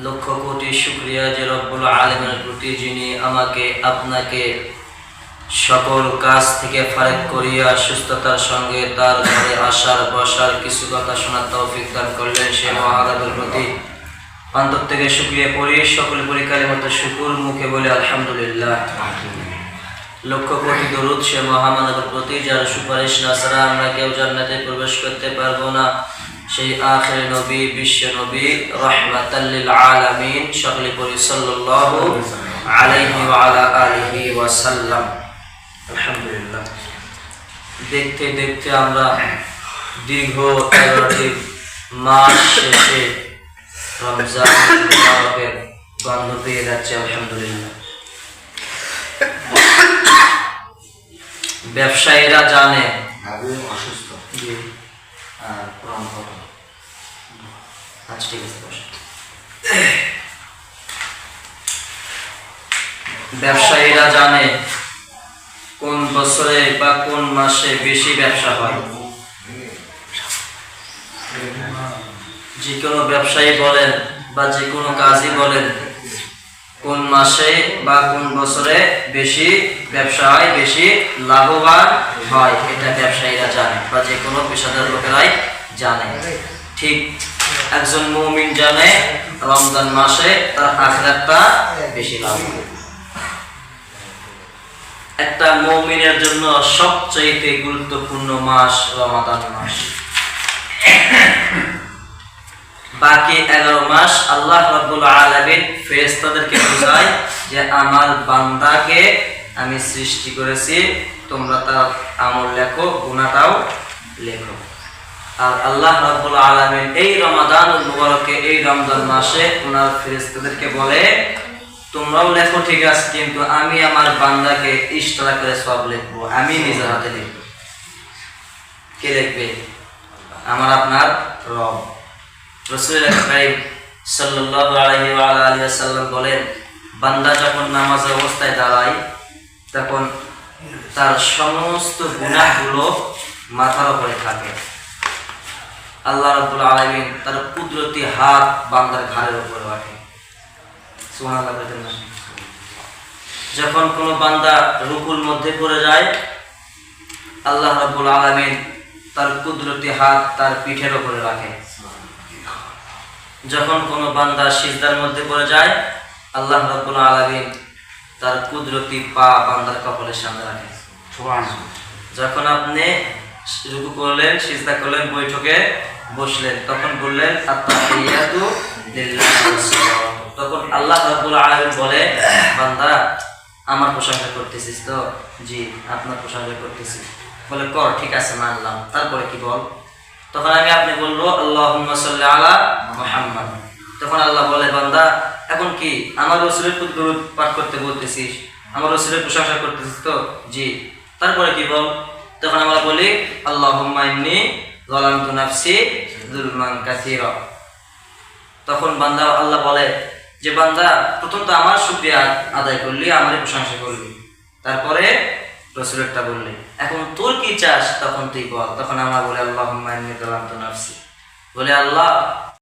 লক্ষ কোটি শুকরিয়া যে রব্বুল আলামিনের প্রতি, যিনি আমাকে আপনাকে সকল কাজ থেকে ফারেক করিয়া সুস্থতার সঙ্গে তার ঘরে আসার বসার কিছু কথা শোনার তৌফিক দান করলেন। সে মহারাজের প্রতি অন্তর থেকে শুকরিয়া করি। সকল পরিকারের মতো শুকুর মুখে বলে আলহামদুলিল্লাহ। লক্ষ কোটি দরুদ সে মহামানবের প্রতি, যার সুপারিশ না ছাড়া আমরা কেউ জান্নাতে প্রবেশ করতে পারবো না। সেই আখির নবী, বিশ্ব নবী, রাহমাতাল লিল আলামিন, সকলে পড়ি সাল্লাল্লাহু আলাইহি ওয়া আলা আলিহি ওয়া সাল্লাম। আলহামদুলিল্লাহ, দেখতে দেখতে আমরা দীর্ঘ 11টি মাস শেষে রমজান মুবারকের গন্ধ পেয়ে যাচ্ছে। আলহামদুলিল্লাহ, ব্যবসায়ীরা জানে অসুস্থ ব্যবসায়ীরা জানে কোন বছরে বা কোন মাসে বেশি ব্যবসা হয়। যে কোনো ব্যবসায়ী বলেন বা যে কোনো কাজই বলেন, কোন মাসে বা কোন বছরে বেশি ব্যবসা হয়, বেশি লাভবান হয়, এটা ব্যবসায়ীরা জানে বা যে কোনো পেশাদার লোকেরাই জানে। ঠিক একজন মুমিন জানে রমজান মাসে তার আখিরাতটা বেশি লাভ হবে। একটা মুমিনের জন্য সবচেয়ে গুরুত্বপূর্ণ মাস রমাদান মাস। বাকি 11 মাস আল্লাহ রাব্বুল আলামিন ফেরেশতাদেরকে বোঝায় যে আমার বান্দাকে আমি সৃষ্টি করেছি, তোমরা তার আমল লেখো, গুনাহটাও লেখো। আর আল্লাহ রাব্বুল আলামিন এই রমাদানুল মুবারকে, এই রমজান মাসে ওনার ফেরেশতাদেরকে বলে, তোমরাও লেখো ঠিক আছে, কিন্তু আমি আমার বান্দাকে ইশারা করে সব লিখবো, আমি নিজের হাতে লিখবো। কে লিখবে? আমার আপনার রব। রাসূল কারীম সাল্লাল্লাহু আলাইহি ওয়া আলিহি ওয়াসাল্লাম বলেন, বান্দা যখন নামাজের অবস্থায় দাঁড়ায় তখন তার সমস্ত গুনাহগুলো মাথার উপরে থাকে। আল্লাহ রাব্বুল আলামিন তার কুদরতি হাত বান্দার ঘাড়ের উপরে রাখে। সুবহানাল্লাহ বলেন না? যখন কোনো বান্দা রুকুর মধ্যে পড়ে যায়, আল্লাহ রাব্বুল আলামিন তার কুদরতি হাত তার পিঠের উপরে রাখে। যখন কোনো বান্দা সিজদার মধ্যে পড়ে যায়, আল্লাহ রাব্বুল আলামিন তার কুদরতি পা বান্দার কপালের সামনে রাখে। যখন আপনি রুকু করলেন, সিজদা করলেন, বৈঠকে বসলেন, তখন বললেন আত-তাহিয়াতু লিল্লাহি ওয়াস-সালাওয়াতু, তখন আল্লাহ রাব্বুল আলামিন বলে, বান্দা আমার প্রশংসা করতেছিস তো? জি, আপনার প্রশংসা করতেছি। বলে কর, ঠিক আছে মানলাম। তারপরে কি বল? তখন আপনি বলবো আল্লাহুম্মা সাল্লি আলা মুহাম্মাদ। তখন আল্লাহ বলে, বান্দা এখন কি আমার রাসূলের দরুদ পাঠ করতে বলতেছিস, আমার রাসূলের প্রশংসা করতেছিস তো? জি। তারপরে কি বল? তখন আমরা বলি আল্লাহুম্মা ইন্নী যালামতু নাফসি যুলমান কাসীরা। তখন বান্দা আল্লাহ বলে যে, বান্দা প্রথম তো আমার শুকরিয়া আদায় করলি, আমারই প্রশংসা করলি, তারপরে রাসূলেরটা বললি, এখন তোর কি চাস তখন তুই বল। তখন আমরা বলি আল্লাহুম্মা ইন্নী যালামতু নাফসি, বলে আল্লাহ